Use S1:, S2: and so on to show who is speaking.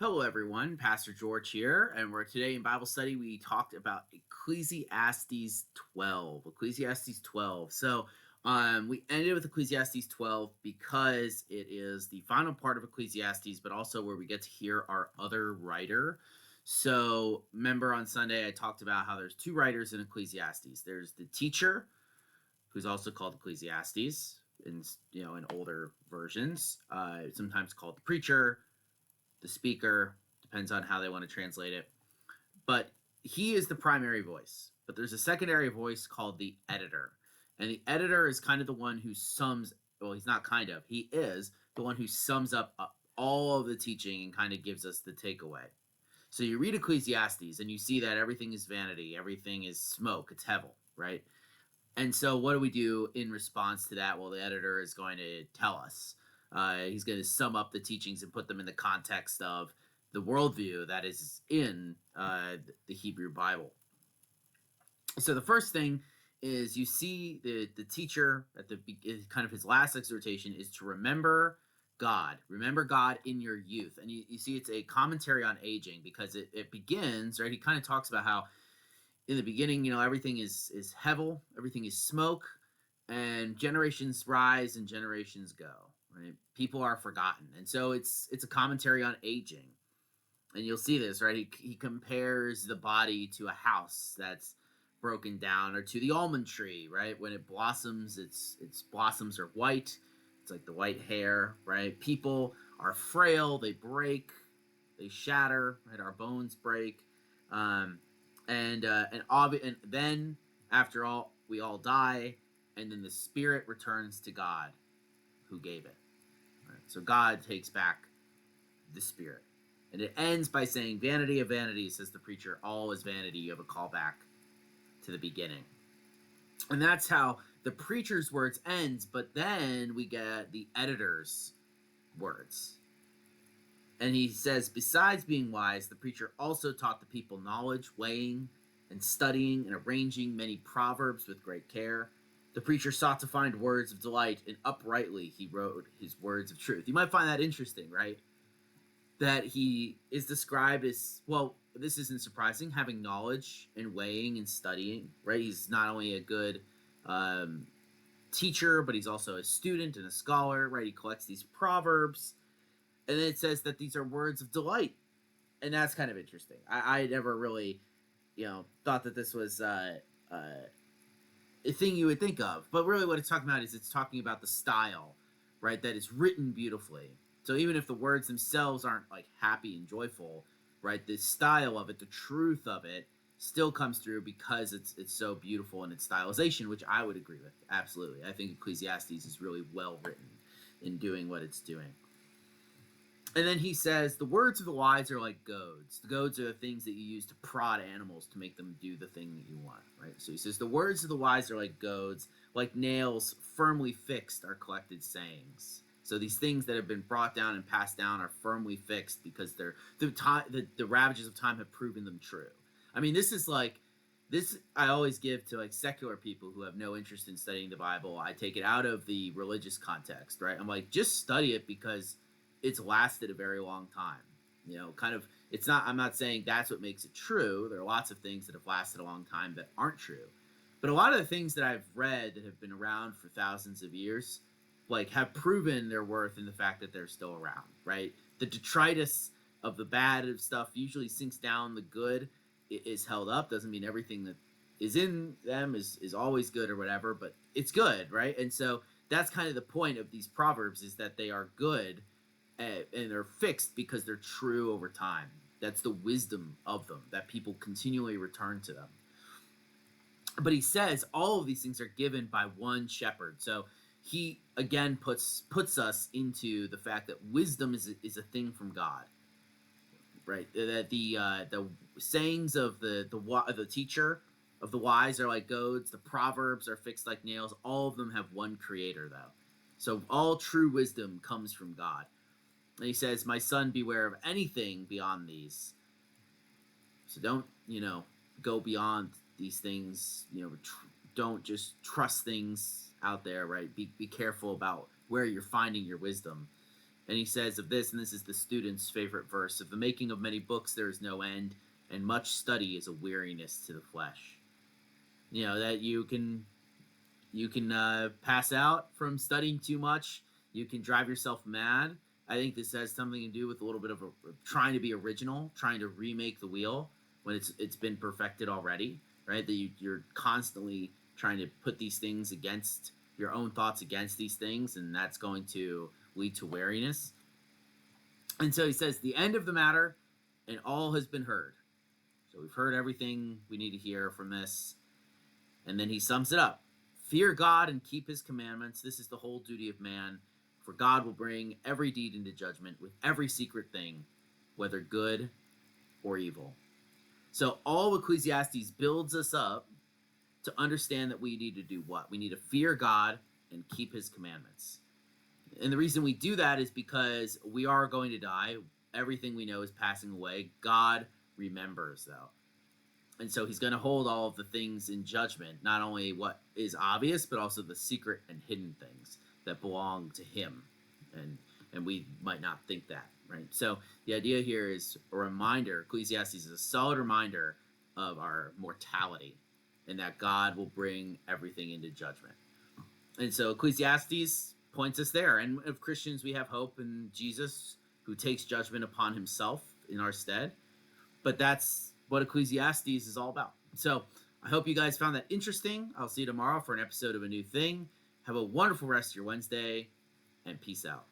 S1: Hello, everyone. Pastor George here, and we're today in Bible study. We talked about Ecclesiastes 12. Ecclesiastes 12. We ended with Ecclesiastes 12 because it is the final part of Ecclesiastes, but also where we get to hear our other writer. So, remember on Sunday, I talked about how there's two writers in Ecclesiastes. There's the teacher, who's also called Ecclesiastes in older versions, sometimes called the preacher, the speaker, depends on how they want to translate it. But he is the primary voice. But there's a secondary voice called the editor. And the editor is kind of the one who he's not kind of, he is the one who sums up all of the teaching and kind of gives us the takeaway. So you read Ecclesiastes and you see that everything is vanity, everything is smoke, it's hevel, right? And so what do we do in response to that? Well, the editor is going to tell us. He's going to sum up the teachings and put them in the context of the worldview that is in the Hebrew Bible. So the first thing is you see the teacher at the kind of his last exhortation is to remember God. Remember God in your youth. And you see it's a commentary on aging because it begins, right? He kind of talks about how in the beginning, everything is hevel, everything is smoke, and generations rise and generations go. Right? People are forgotten, and so it's a commentary on aging. And you'll see this, right? He compares the body to a house that's broken down, or to the almond tree, right? When it blossoms, its blossoms are white. It's like the white hair, right? People are frail; they break, they shatter, right? Our bones break. And then after all, we all die, and then the spirit returns to God, who gave it. Right? So God takes back the spirit, and it ends by saying, "Vanity of vanities," says the preacher. All is vanity. You have a callback to the beginning, and that's how the preacher's words ends. But then we get the editor's words. And he says, besides being wise, the preacher also taught the people knowledge, weighing, and studying, and arranging many proverbs with great care. The preacher sought to find words of delight, and uprightly he wrote his words of truth. You might find that interesting, right? That he is described as, well, this isn't surprising, having knowledge and weighing and studying, right? He's not only a good teacher, but he's also a student and a scholar, right? He collects these proverbs. And then it says that these are words of delight. And that's kind of interesting. I never really, thought that this was a thing you would think of. But really what it's talking about is it's talking about the style, right? That is written beautifully. So even if the words themselves aren't like happy and joyful, right? The style of it, the truth of it, still comes through because it's so beautiful in its stylization, which I would agree with. Absolutely. I think Ecclesiastes is really well written in doing what it's doing. And then he says, the words of the wise are like goads. The goads are the things that you use to prod animals to make them do the thing that you want, right? So he says, the words of the wise are like goads, like nails firmly fixed are collected sayings. So these things that have been brought down and passed down are firmly fixed because the ravages of time have proven them true. I mean, this I always give to like secular people who have no interest in studying the Bible. I take it out of the religious context, right? I'm like, just study it because it's lasted a very long time. I'm not saying that's what makes it true. There are lots of things that have lasted a long time that aren't true. But a lot of the things that I've read that have been around for thousands of years, like, have proven their worth in the fact that they're still around, right? The detritus of the bad of stuff usually sinks down. The good is held up. Doesn't mean everything that is in them is always good or whatever, but it's good, right? And so that's kind of the point of these proverbs, is that they are good and they're fixed because they're true over time. That's the wisdom of them, that people continually return to them. But he says all of these things are given by one shepherd. So he again puts us into the fact that wisdom is a thing from God, right? That the sayings of the teacher of the wise are like goads. The proverbs are fixed like nails. All of them have one creator, though. So all true wisdom comes from God. And he says, my son, beware of anything beyond these. So don't, go beyond these things. Don't just trust things out there, right? Be careful about where you're finding your wisdom. And he says of this, and this is the student's favorite verse: of the making of many books there is no end, and much study is a weariness to the flesh. That you can pass out from studying too much. You can drive yourself mad. I think this has something to do with a little bit of trying to be original, trying to remake the wheel when it's been perfected already, right? That you're constantly trying to put these things against your own thoughts against these things, and that's going to lead to weariness. And so he says, the end of the matter, and all has been heard. So we've heard everything we need to hear from this. And then he sums it up. Fear God and keep his commandments. This is the whole duty of man. For God will bring every deed into judgment with every secret thing, whether good or evil. So all Ecclesiastes builds us up to understand that we need to do what? We need to fear God and keep his commandments. And the reason we do that is because we are going to die. Everything we know is passing away. God remembers, though. And so he's going to hold all of the things in judgment, not only what is obvious, but also the secret and hidden things that belong to him. And we might not think that, right? So the idea here is a reminder. Ecclesiastes is a solid reminder of our mortality and that God will bring everything into judgment. And so Ecclesiastes points us there. And of Christians, we have hope in Jesus, who takes judgment upon himself in our stead. But that's what Ecclesiastes is all about. So I hope you guys found that interesting. I'll see you tomorrow for an episode of A New Thing. Have a wonderful rest of your Wednesday, and peace out.